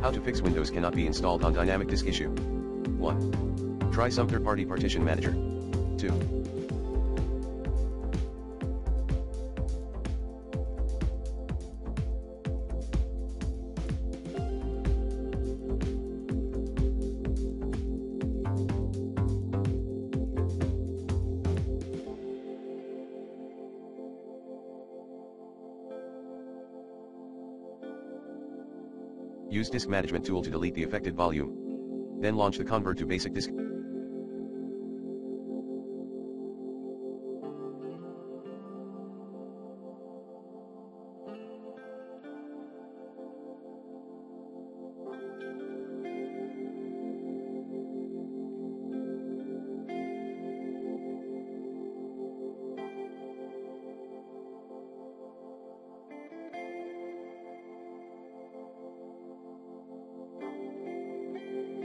How to fix Windows cannot be installed on dynamic disk issue. 1. Try some third-party partition manager. 2. Use Disk Management tool to delete the affected volume. Then launch the Convert to Basic Disk.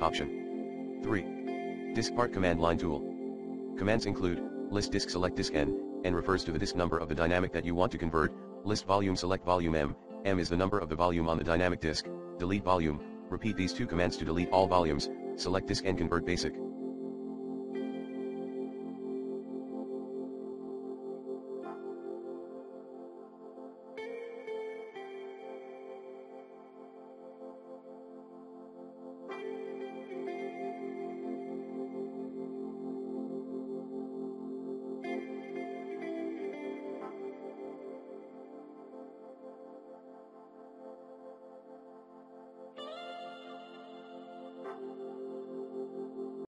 Option 3. Disk Part Command Line Tool. Commands include, list disk select disk N refers to the disk number of the dynamic that you want to convert, list volume select volume M is the number of the volume on the dynamic disk, delete volume. Repeat these two commands to delete all volumes, select disk N convert basic.